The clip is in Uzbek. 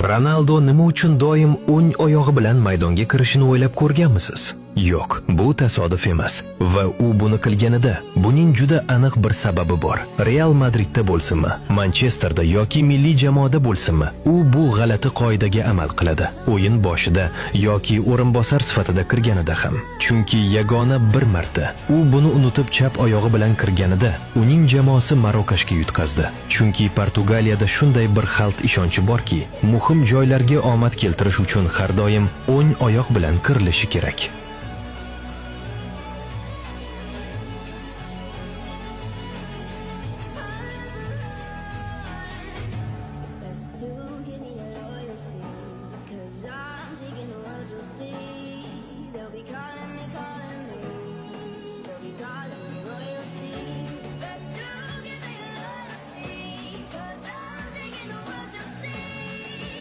Ronaldo nima uchun doim o'ng oyog'i bilan maydonga kirishini o'ylab ko'rganmisiz? Yo'q, bu tasodif emas va u buni qilganida buning juda aniq bir sababi bor. Real Madridda bo'lsinmi, Manchesterda yoki milliy jamoada bo'lsinmi, u bu g'alati qoidaga amal qiladi. O'yin boshida yoki o'rinbosar sifatida kirganida ham. Chunki yagona bir marta u buni unutib chap oyog'i bilan kirganida uning jamoasi Marokashga yutqazdi. Chunki Portugaliyada shunday bir xalq ishonchi borki, muhim joylarga omad keltirish uchun har doim o'ng oyoq bilan kirilishi kerak.